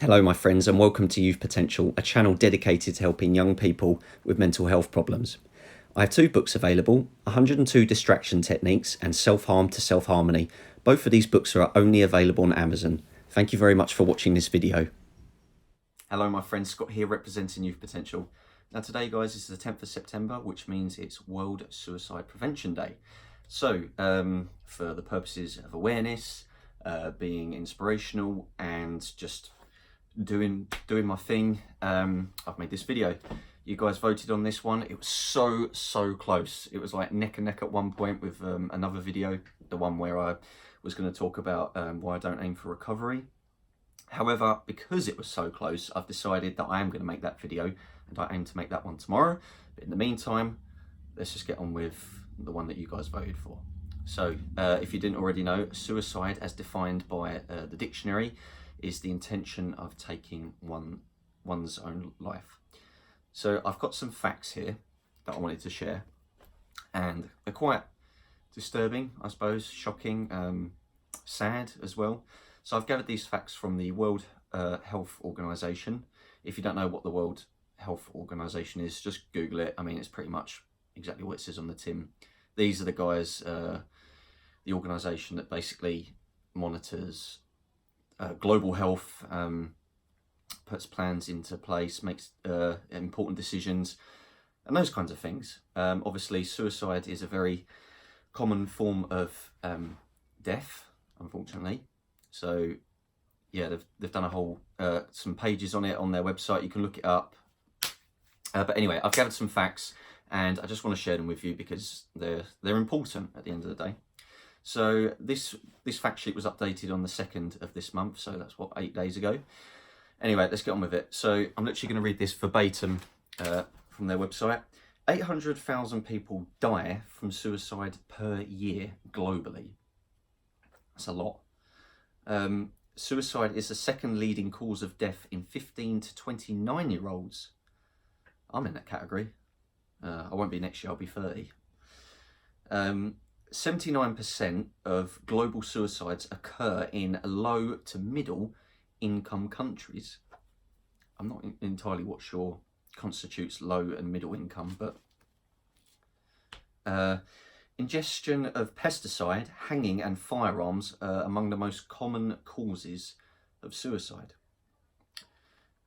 Hello, my friends, and welcome to Youth Potential, a channel dedicated to helping young people with mental health problems. I have two books available, 102 Distraction Techniques and Self-Harm to Self-Harmony. Both of these books are only available on Amazon. Thank you very much for watching this video. Hello, my friend, Scott here representing Youth Potential. Now today, guys, is the 10th of September, which means it's World Suicide Prevention Day. So, for the purposes of awareness, being inspirational, and just doing my thing, I've made this video. You guys voted on this one. It was so close. It was like neck and neck at one point with another video, the one where I was going to talk about why I don't aim for recovery. However, because it was so close, I've decided that I am going to make that video, and I aim to make that one tomorrow. But in the meantime, let's just get on with the one that you guys voted for. So if you didn't already know, suicide as defined by the dictionary is the intention of taking one's own life. So I've got some facts here that I wanted to share, and they're quite disturbing, I suppose, shocking, sad as well. So I've gathered these facts from the World Health Organization. If you don't know what the World Health Organization is, just Google it. I mean, it's pretty much exactly what it says on the tin. These are the guys, the organization that basically monitors global health, puts plans into place, makes important decisions, and those kinds of things. Obviously, suicide is a very common form of death, unfortunately. So, yeah, they've done a whole some pages on it on their website. You can look it up. But anyway, I've gathered some facts, and I just want to share them with you because they're important at the end of the day. So this fact sheet was updated on the 2nd of this month, so that's what, 8 days ago. Anyway, let's get on with it. So I'm literally going to read this verbatim from their website. 800,000 people die from suicide per year globally. That's a lot. Suicide is the second leading cause of death in 15 to 29-year-olds. I'm in that category. I won't be next year, I'll be 30. 79% of global suicides occur in low to middle income countries. I'm not entirely sure constitutes low and middle income, but ingestion of pesticide, hanging and firearms are among the most common causes of suicide.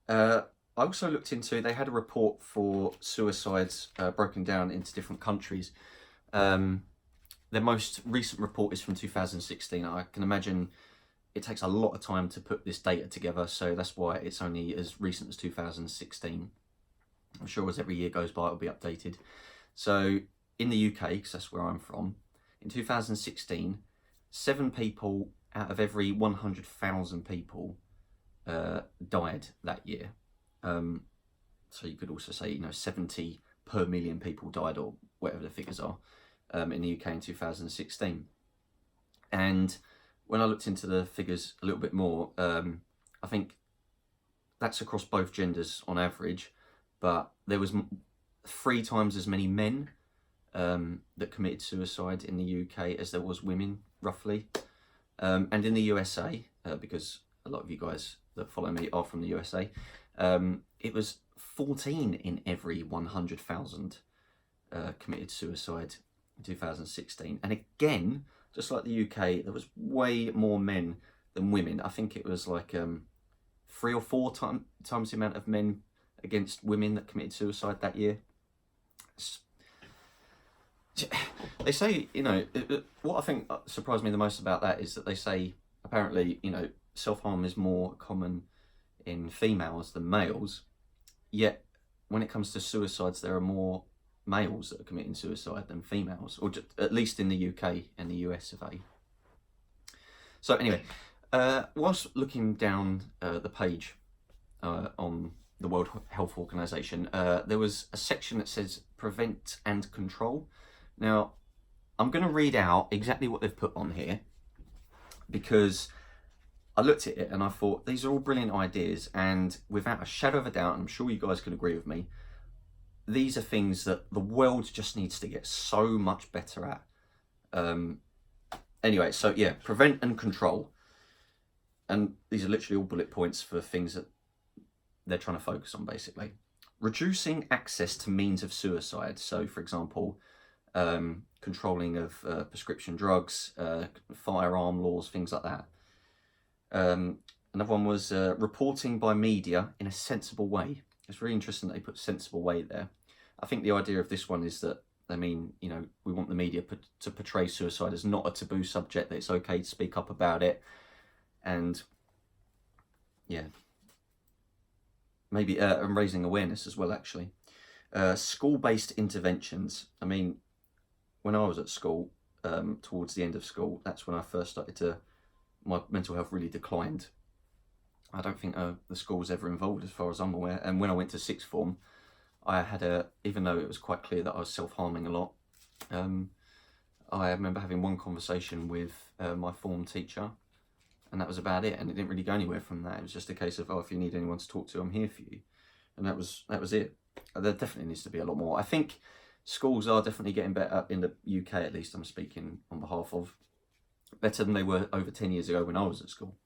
I also looked into, they had a report for suicides broken down into different countries. Their most recent report is from 2016. I can imagine it takes a lot of time to put this data together, so that's why it's only as recent as 2016. I'm sure as every year goes by, it'll be updated. So in the UK, because that's where I'm from, in 2016, 7 people out of every 100,000 people died that year. So you could also say, 70 per million people died, or whatever the figures are, in the UK in 2016. And when I looked into the figures a little bit more, I think that's across both genders on average, but there was 3 times as many men that committed suicide in the UK as there was women, roughly. And in the USA, because a lot of you guys that follow me are from the USA, it was 14 in every 100,000 committed suicide in 2016. And again, just like the UK, there was way more men than women. I think it was like 3 or 4 times the amount of men against women that committed suicide that year. They say, what I think surprised me the most about that is that they say apparently, self-harm is more common in females than males, yet when it comes to suicides, there are more males that are committing suicide than females, or just, at least in the UK and the US of A. So anyway, whilst looking down the page on the World Health Organization, there was a section that says prevent and control. Now, I'm going to read out exactly what they've put on here, because I looked at it and I thought, these are all brilliant ideas, and without a shadow of a doubt, and I'm sure you guys can agree with me, these are things that the world just needs to get so much better at. Anyway, so yeah, prevent and control. and these are literally all bullet points for things that they're trying to focus on, basically. Reducing access to means of suicide. So, for example, controlling of prescription drugs, firearm laws, things like that. Another one was reporting by media in a sensible way. It's really interesting that they put sensible way there. I think the idea of this one is that, I mean, you know, we want the media to portray suicide as not a taboo subject, that it's okay to speak up about it. And yeah, maybe raising awareness as well, actually. School-based interventions. I mean, when I was at school, towards the end of school, that's when I first started to, my mental health really declined. I don't think the school was ever involved as far as I'm aware. And when I went to sixth form, I had even though it was quite clear that I was self-harming a lot, I remember having one conversation with my form teacher, and that was about it. And it didn't really go anywhere from that. It was just a case of, oh, if you need anyone to talk to, I'm here for you. And that was it. There definitely needs to be a lot more. I think schools are definitely getting better in the UK, at least I'm speaking on behalf of, better than they were over 10 years ago when I was at school.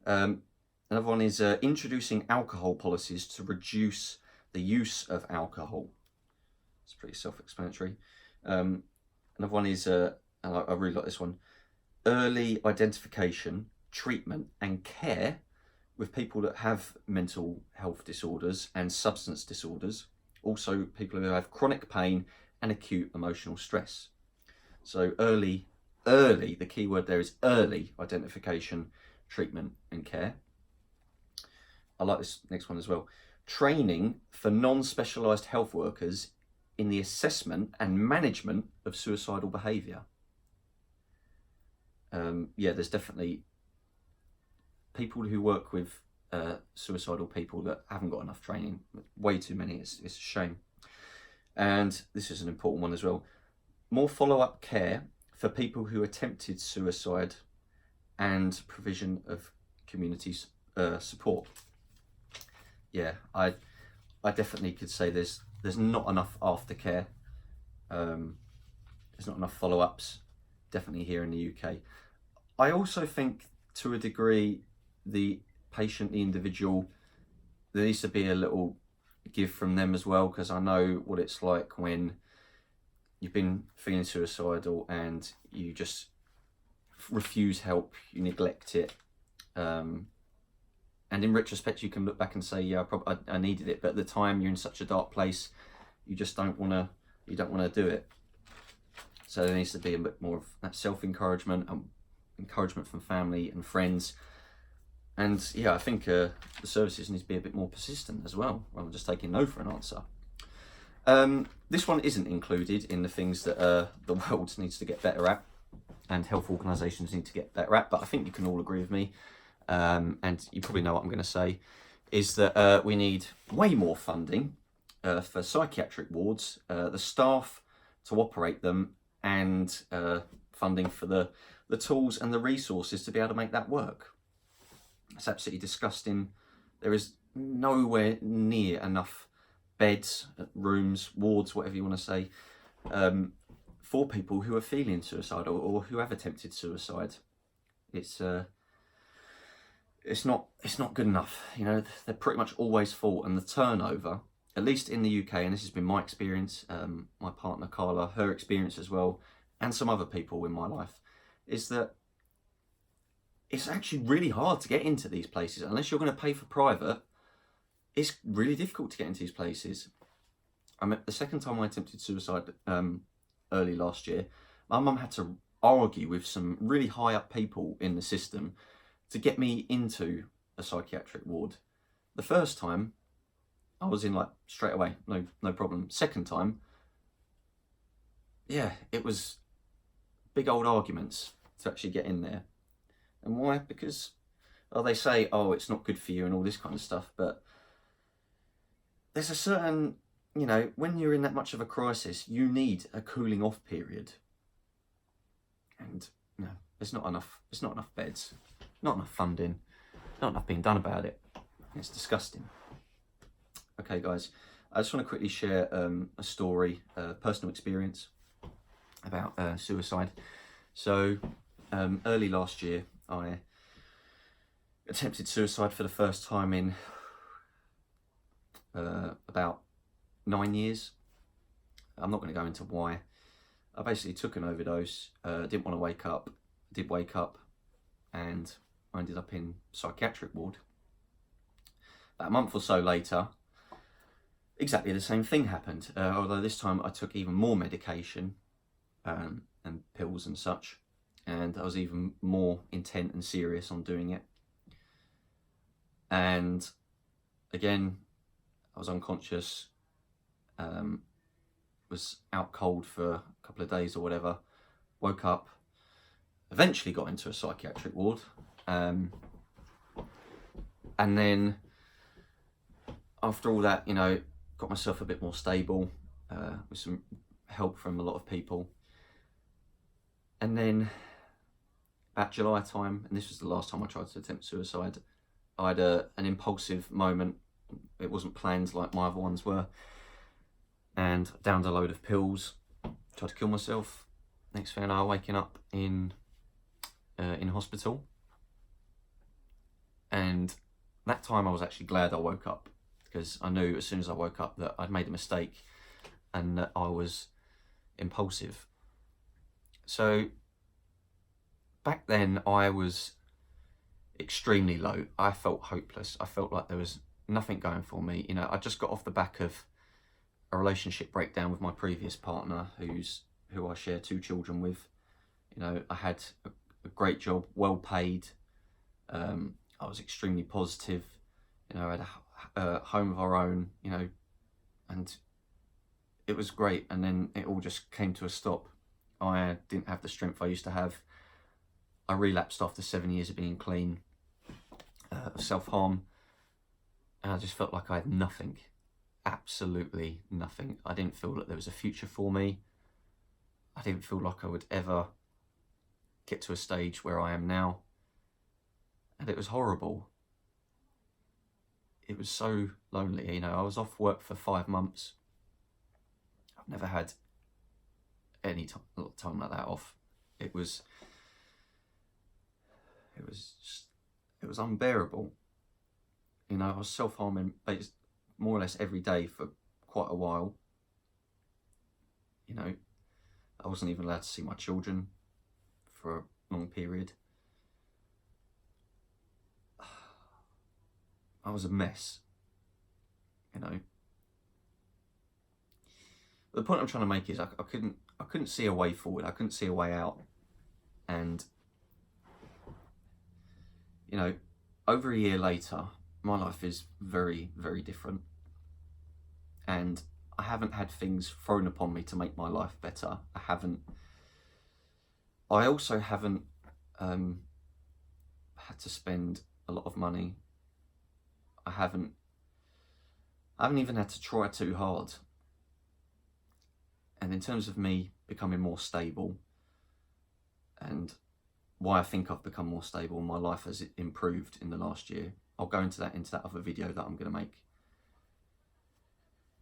Another one is introducing alcohol policies to reduce the use of alcohol. It's pretty self-explanatory. Another one is, and I really like this one, early identification, treatment and care with people that have mental health disorders and substance disorders. Also people who have chronic pain and acute emotional stress. So early, the key word there is early identification, treatment and care. I like this next one as well. Training for non-specialised health workers in the assessment and management of suicidal behaviour. Yeah, there's definitely people who work with suicidal people that haven't got enough training. Way too many, it's a shame. And this is an important one as well. More follow-up care for people who attempted suicide and provision of community support. Yeah, I definitely could say there's not enough aftercare. There's not enough follow-ups, definitely here in the UK. I also think, to a degree, the patient, the individual, there needs to be a little give from them as well, because I know what it's like when you've been feeling suicidal and you just refuse help, you neglect it. And in retrospect, you can look back and say, yeah, I needed it. But at the time, you're in such a dark place, you just don't want to do it. So there needs to be a bit more of that self-encouragement and encouragement from family and friends. And yeah, I think the services need to be a bit more persistent as well, rather than just taking no for an answer. This one isn't included in the things that the world needs to get better at and health organisations need to get better at, but I think you can all agree with me. And you probably know what I'm going to say, is that we need way more funding for psychiatric wards, the staff to operate them, and funding for the tools and the resources to be able to make that work. It's absolutely disgusting. There is nowhere near enough beds, rooms, wards, whatever you want to say, for people who are feeling suicidal or who have attempted suicide. It's not good enough. You know, they're pretty much always full, and the turnover, at least in the UK, and this has been my experience, my partner Carla, her experience as well, and some other people in my life, is that it's actually really hard to get into these places. Unless you're going to pay for private, it's really difficult to get into these places. I mean, the second time I attempted suicide early last year, my mum had to argue with some really high up people in the system to get me into a psychiatric ward. The first time, I was in like straight away, no problem. Second time, yeah, it was big old arguments to actually get in there. And why? Because, well, they say, oh, it's not good for you and all this kind of stuff, but there's a certain, you know, when you're in that much of a crisis, you need a cooling off period. And no, there's not enough beds, not enough funding, not enough being done about it. It's disgusting. Okay, guys, I just want to quickly share a story, personal experience about suicide. So early last year, I attempted suicide for the first time in about 9 years. I'm not going to go into why. I basically took an overdose, didn't want to wake up, did wake up, and I ended up in psychiatric ward. About a month or so later, exactly the same thing happened, although this time I took even more medication and pills and such, and I was even more intent and serious on doing it. And again, I was unconscious, was out cold for a couple of days or whatever, woke up, eventually got into a psychiatric ward, and then after all that, you know, got myself a bit more stable, with some help from a lot of people. And then about July time, and this was the last time I tried to attempt suicide, I had an impulsive moment. It wasn't planned like my other ones were, and downed a load of pills, tried to kill myself. Next thing I know, waking up in hospital, and that time I was actually glad I woke up, because I knew as soon as I woke up that I'd made a mistake and that I was impulsive. So back then I was extremely low. I felt hopeless. I felt like there was nothing going for me. You know, I just got off the back of a relationship breakdown with my previous partner, who I share 2 children with. You know, I had a great job, well paid. I was extremely positive. You know, I had a home of our own, you know, and it was great. And then it all just came to a stop. I didn't have the strength I used to have. I relapsed after 7 years of being clean, of self-harm. And I just felt like I had nothing, absolutely nothing. I didn't feel that there was a future for me. I didn't feel like I would ever get to a stage where I am now. And it was horrible. It was so lonely. You know, I was off work for 5 months. I've never had any time like that off. It was unbearable. You know, I was self-harming more or less every day for quite a while. You know, I wasn't even allowed to see my children for a long period. I was a mess, you know. The point I'm trying to make is I couldn't see a way forward. I couldn't see a way out. And, you know, over a year later, my life is very, very different. And I haven't had things thrown upon me to make my life better. I also haven't had to spend a lot of money. I haven't even had to try too hard. And in terms of me becoming more stable, and why I think I've become more stable, my life has improved in the last year. I'll go into that other video that I'm going to make.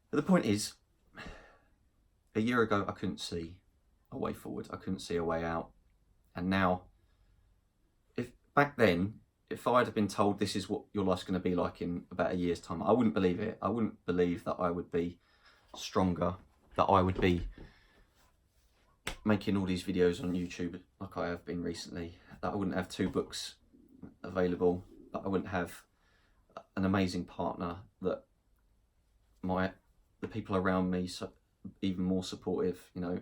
But the point is, a year ago I couldn't see a way forward. I couldn't see a way out. And now, back then, if I'd have been told this is what your life's going to be like in about a year's time, I wouldn't believe it. I wouldn't believe that I would be stronger, that I would be making all these videos on YouTube like I have been recently, that I wouldn't have 2 books available, that I wouldn't have an amazing partner, that the people around me even more supportive, you know.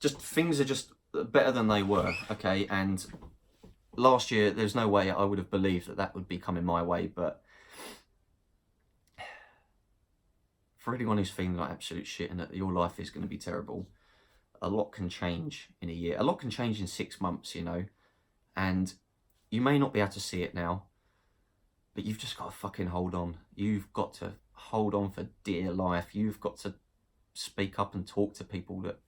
Just things are just better than they were, okay? And last year, there's no way I would have believed that would be coming my way, but for anyone who's feeling like absolute shit and that your life is going to be terrible, a lot can change in a year. A lot can change in 6 months, you know, and you may not be able to see it now, but you've just got to fucking hold on. You've got to hold on for dear life. You've got to speak up and talk to people, that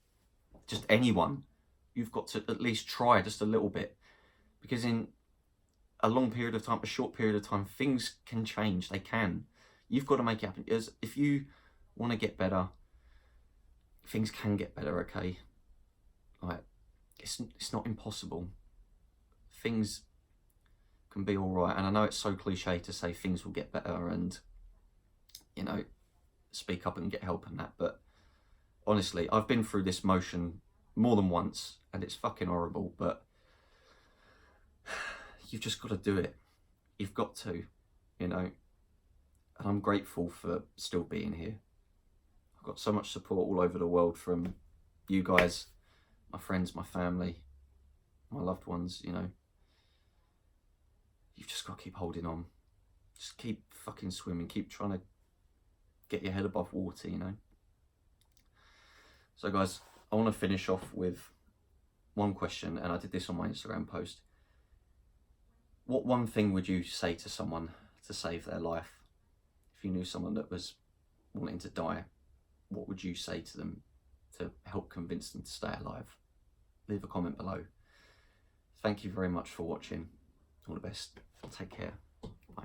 just anyone. You've got to at least try just a little bit, because in a long period of time, a short period of time, things can change. They can. You've got to make it happen. If you want to get better, things can get better, okay? Like, it's not impossible. Things can be all right. And I know it's so cliche to say things will get better and, you know, speak up and get help and that, but honestly, I've been through this motion more than once and it's fucking horrible, but you've just got to do it. You've got to, you know, and I'm grateful for still being here. I've got so much support all over the world from you guys, my friends, my family, my loved ones, you know. You've just got to keep holding on. Just keep fucking swimming, keep trying to get your head above water, you know. So guys, I want to finish off with one question, and I did this on my Instagram post. What one thing would you say to someone to save their life? If you knew someone that was wanting to die, what would you say to them to help convince them to stay alive? Leave a comment below. Thank you very much for watching. All the best. Take care. Bye.